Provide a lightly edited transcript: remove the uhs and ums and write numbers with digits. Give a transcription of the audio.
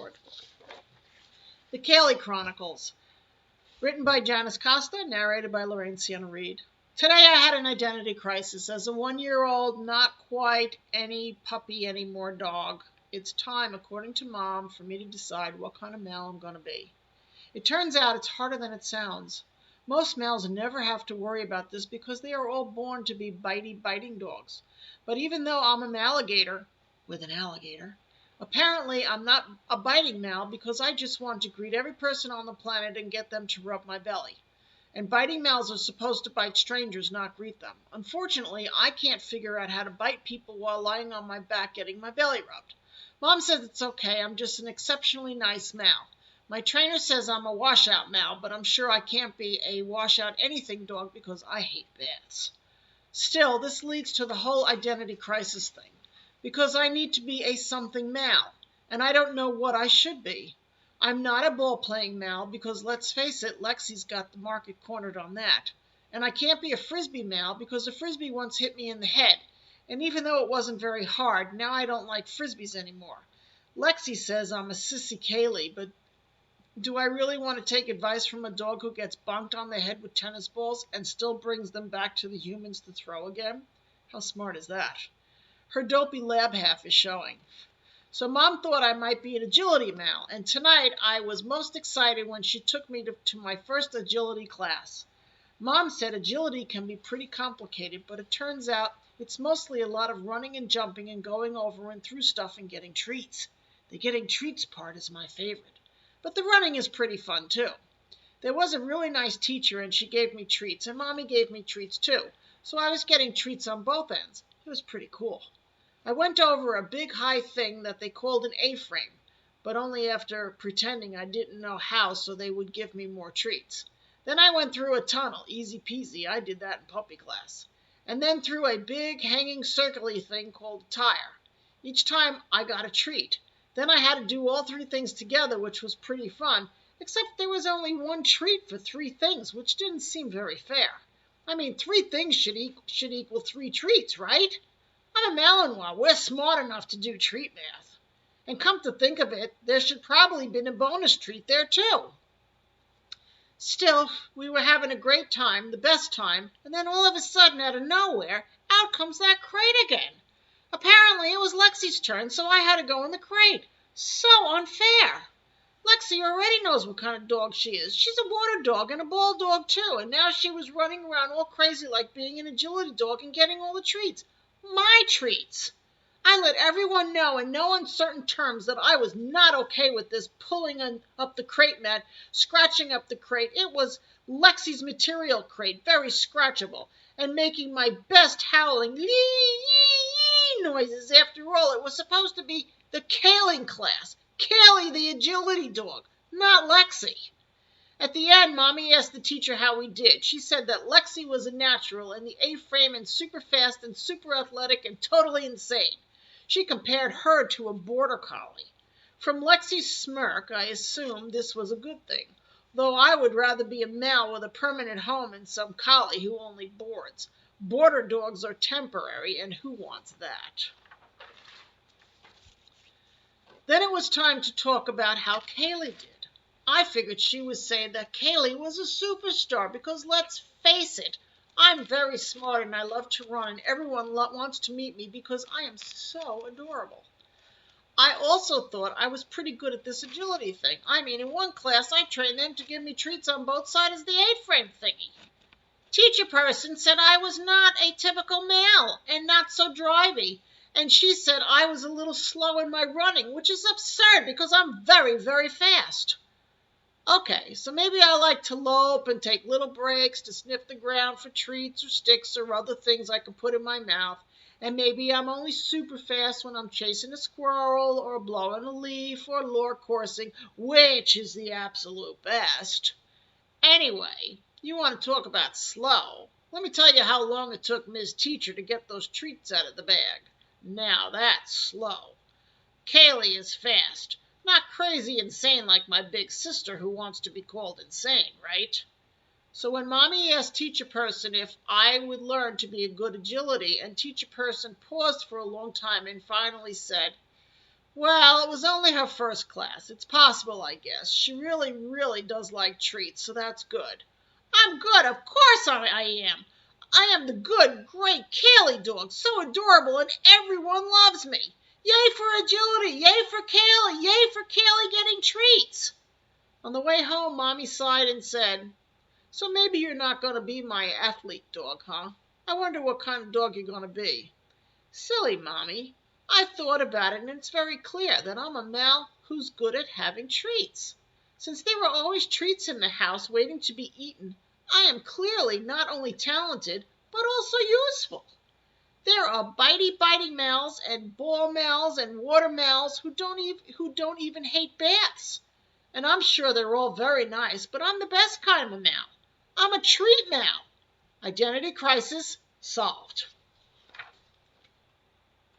short. The Kaylee Chronicles, written by Janice Costa, narrated by Lorraine Sienna Reed. Today I had an identity crisis. As a 1-year-old, not quite any puppy anymore dog, it's time, according to Mom, for me to decide what kind of male I'm going to be. It turns out it's harder than it sounds. Most males never have to worry about this because they are all born to be biting dogs. But even though I'm an alligator, with an alligator, apparently I'm not a biting male because I just want to greet every person on the planet and get them to rub my belly. And biting males are supposed to bite strangers, not greet them. Unfortunately, I can't figure out how to bite people while lying on my back getting my belly rubbed. Mom says it's okay, I'm just an exceptionally nice male. My trainer says I'm a washout male, but I'm sure I can't be a washout anything dog because I hate baths. Still, this leads to the whole identity crisis thing, because I need to be a something male, and I don't know what I should be. I'm not a ball-playing male because, let's face it, Lexi's got the market cornered on that. And I can't be a frisbee male because a frisbee once hit me in the head, and even though it wasn't very hard, now I don't like frisbees anymore. Lexi says I'm a sissy Kaylee, but do I really want to take advice from a dog who gets bonked on the head with tennis balls and still brings them back to the humans to throw again? How smart is that? Her dopey lab half is showing. So Mom thought I might be an agility male, and tonight I was most excited when she took me to my first agility class. Mom said agility can be pretty complicated, but it turns out it's mostly a lot of running and jumping and going over and through stuff and getting treats. The getting treats part is my favorite. But the running is pretty fun, too. There was a really nice teacher, and she gave me treats, and Mommy gave me treats, too. So I was getting treats on both ends. It was pretty cool. I went over a big high thing that they called an A-frame, but only after pretending I didn't know how so they would give me more treats. Then I went through a tunnel, easy peasy. I did that in puppy class. And then through a big hanging circly thing called a tire. Each time I got a treat. Then I had to do all 3 things together, which was pretty fun, except there was only 1 treat for 3 things, which didn't seem very fair. I mean, 3 things should equal 3 treats, right? I'm a Malinois. We're smart enough to do treat math. And come to think of it, there should probably been a bonus treat there, too. Still, we were having a great time, the best time, and then all of a sudden, out of nowhere, out comes that crate again. Apparently, it was Lexi's turn, so I had to go in the crate. So unfair. Lexi already knows what kind of dog she is. She's a water dog and a ball dog, too, and now she was running around all crazy like being an agility dog and getting all the treats. My treats. I let everyone know in no uncertain terms that I was not okay with this pulling up the crate mat, scratching up the crate. It was Lexi's material crate, very scratchable, and making my best howling noises. After all, it was supposed to be the Kaylee class. Kaylee, the agility dog, not Lexi. At the end, Mommy asked the teacher how we did. She said that Lexi was a natural and the A-frame and super fast and super athletic and totally insane. She compared her to a border collie. From Lexi's smirk, I assumed this was a good thing, though I would rather be a male with a permanent home than some collie who only boards. Border dogs are temporary, and who wants that? Then it was time to talk about how Kaylee did. I figured she was saying that Kaylee was a superstar because, let's face it, I'm very smart and I love to run and everyone wants to meet me because I am so adorable. I also thought I was pretty good at this agility thing. I mean, in one class I trained them to give me treats on both sides of the 8-frame thingy. Teacher person said I was not a typical male and not so drivey, and she said I was a little slow in my running, which is absurd because I'm very, very fast. Okay, so maybe I like to lope and take little breaks to sniff the ground for treats or sticks or other things I can put in my mouth, and maybe I'm only super fast when I'm chasing a squirrel or blowing a leaf or lure coursing, which is the absolute best. Anyway, you want to talk about slow? Let me tell you how long it took Ms. Teacher to get those treats out of the bag. Now that's slow. Kaylee is fast. Not crazy insane like my big sister who wants to be called insane, right? So when Mommy asked teacher person if I would learn to be a good agility, and teacher person paused for a long time and finally said, Well, it was only her first class. It's possible, I guess. She really, really does like treats, so that's good. I'm good, of course I am. I am the good, great Kaylee dog, so adorable, and everyone loves me. Yay for agility! Yay for Kaylee! Yay for Kaylee getting treats! On the way home, Mommy sighed and said, "So maybe you're not going to be my athlete dog, huh? I wonder what kind of dog you're going to be." Silly, Mommy. I've thought about it, and it's very clear that I'm a Mal who's good at having treats. Since there are always treats in the house waiting to be eaten, I am clearly not only talented, but also useful. There are biting Mals and ball Mals and water Mals who don't even hate baths. And I'm sure they're all very nice, but I'm the best kind of a Mal. I'm a treat Mal. Identity crisis solved.